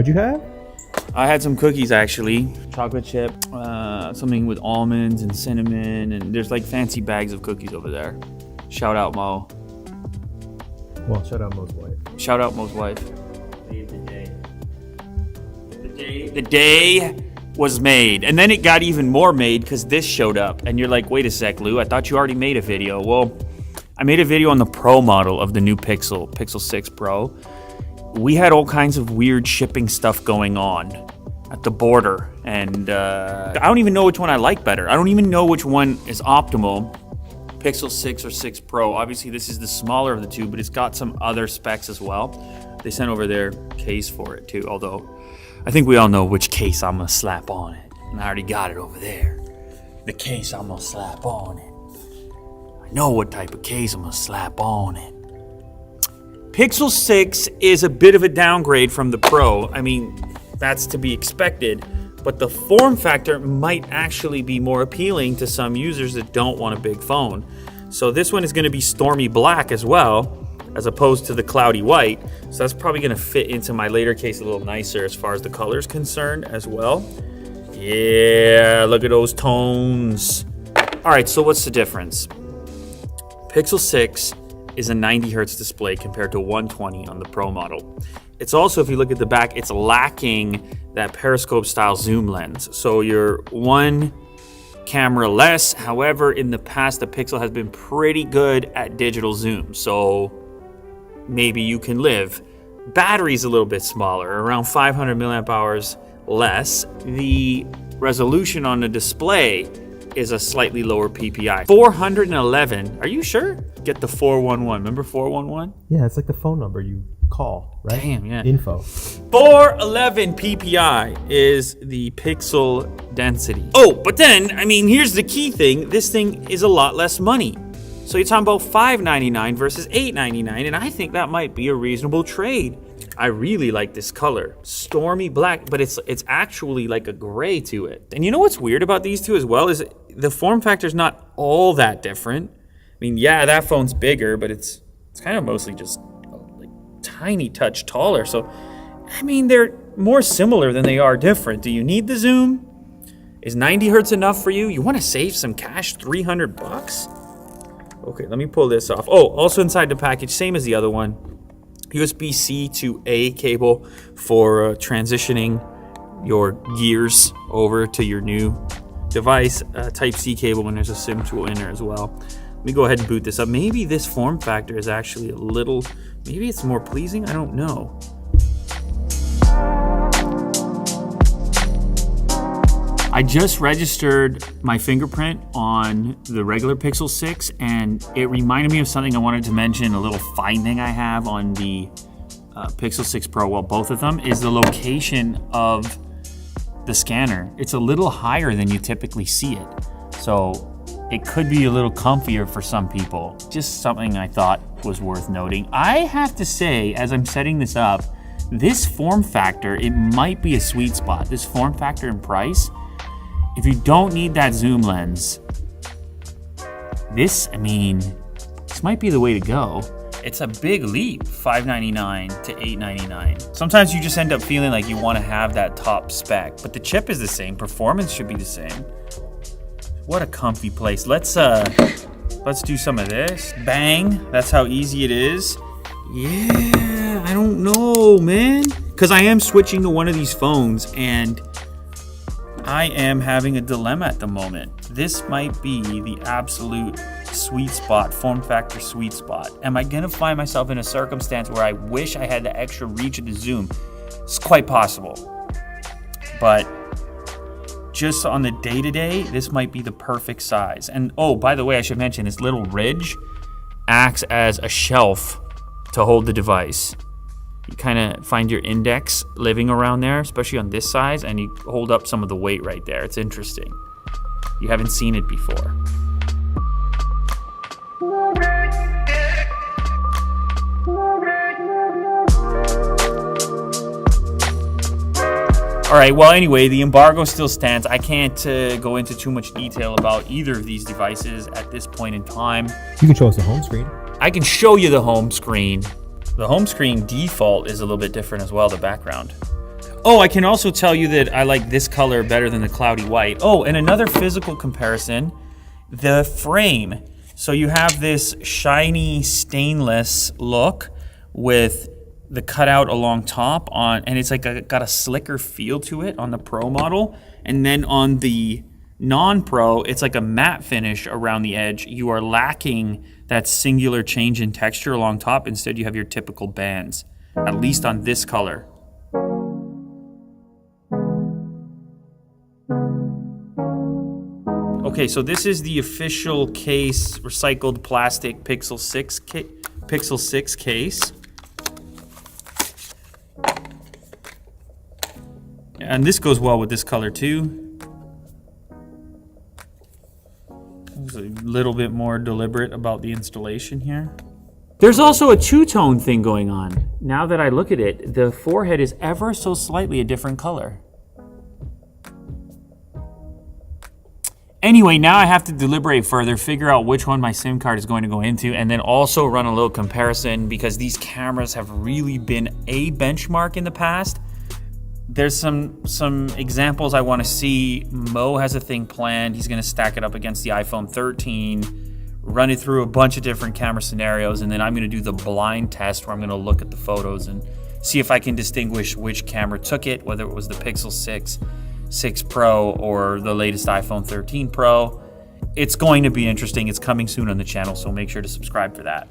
What'd you have? I had some cookies actually, chocolate chip, something with almonds and cinnamon, and there's like fancy bags of cookies over there. Shout out Mo. Well, shout out Mo's wife. Shout out Mo's wife. The day was made, and then it got even more made because this showed up, and you're like, wait a sec, Lou, I thought you already made a video. Well, I made a video on the Pro model of the new Pixel 6 Pro. We had all kinds of weird shipping stuff going on at the border, and I don't even know which one I like better. I don't even know which one is optimal, Pixel 6 or 6 Pro. Obviously, this is the smaller of the two, but it's got some other specs as well. They sent over their case for it too, although I think we all know which case I'm gonna slap on it, and I already got it over there. The case I'm gonna slap on it. I know what type of case I'm gonna slap on it. Pixel 6 is a bit of a downgrade from the Pro. I mean, that's to be expected, but the form factor might actually be more appealing to some users that don't want a big phone. So this one is gonna be stormy black as well, as opposed to the cloudy white. So that's probably gonna fit into my later case a little nicer as far as the color is concerned as well. Yeah, look at those tones. All right, so what's the difference? Pixel 6 is a 90 hertz display compared to 120 on the Pro model. It's also, if you look at the back, it's lacking that periscope style zoom lens. So you're one camera less. However, in the past, the Pixel has been pretty good at digital zoom. So maybe you can live. Battery's a little bit smaller, around 500 milliamp hours less. The resolution on the display is a slightly lower PPI. 411, are you sure? Get the 411, remember 411? Yeah, it's like the phone number you call, right? Damn, yeah. Info. 411 PPI is the pixel density. Oh, but then, I mean, here's the key thing. This thing is a lot less money. So you're talking about $599 versus $899, and I think that might be a reasonable trade. I really like this color, stormy black, but it's actually like a gray to it. And you know what's weird about these two as well is the form factor's not all that different. I mean, yeah, that phone's bigger, but it's kind of mostly just like tiny touch taller. So, I mean, they're more similar than they are different. Do you need the zoom? Is 90 hertz enough for you? You want to save some cash, 300 bucks? Okay, let me pull this off. Oh, also inside the package, same as the other one, USB-C to A cable for transitioning your gears over to your new device. Type-C cable when there's a SIM tool in there as well. Let me go ahead and boot this up. Maybe this form factor is actually a little, maybe it's more pleasing, I don't know. I just registered my fingerprint on the regular Pixel 6, and it reminded me of something I wanted to mention, a little finding I have on the Pixel 6 Pro, well, both of them, is the location of the scanner. It's a little higher than you typically see it. So it could be a little comfier for some people. Just something I thought was worth noting. I have to say, as I'm setting this up, this form factor, it might be a sweet spot. This form factor and price, if you don't need that zoom lens, this might be the way to go. It's a big leap, $599 to $899. Sometimes you just end up feeling like you want to have that top spec, but the chip is the same, performance should be the same. What a comfy place. Let's do some of this. Bang, that's how easy it is. Yeah, I don't know, man. Because I am switching to one of these phones, and I am having a dilemma at the moment. This might be the absolute sweet spot, form factor sweet spot. Am I gonna find myself in a circumstance where I wish I had the extra reach of the zoom? It's quite possible. But just on the day-to-day, this might be the perfect size. And oh, by the way, I should mention this little ridge acts as a shelf to hold the device. You kind of find your index living around there, especially on this size, and you hold up some of the weight right there. It's interesting. You haven't seen it before. All right, well, anyway, the embargo still stands. I can't go into too much detail about either of these devices at this point in time. You can show us the home screen. I can show you the home screen. The home screen default is a little bit different as well, the background. Oh, I can also tell you that I like this color better than the cloudy white. Oh, and another physical comparison, the frame. So you have this shiny stainless look with the cutout along top on, and it's like got a slicker feel to it on the Pro model. And then on the non-Pro, it's like a matte finish around the edge. You are lacking that singular change in texture along top. Instead, you have your typical bands, at least on this color. Okay, so this is the official case, recycled plastic Pixel 6 case. And this goes well with this color too. It's a little bit more deliberate about the installation here. There's also a two-tone thing going on. Now that I look at it, the forehead is ever so slightly a different color. Anyway, now I have to deliberate further, figure out which one my SIM card is going to go into, and then also run a little comparison because these cameras have really been a benchmark in the past. There's some examples I want to see. Mo has a thing planned. He's going to stack it up against the iPhone 13, run it through a bunch of different camera scenarios, and then I'm going to do the blind test where I'm going to look at the photos and see if I can distinguish which camera took it, whether it was the Pixel 6 Pro or the latest iPhone 13 Pro. It's going to be interesting. It's coming soon on the channel, so make sure to subscribe for that.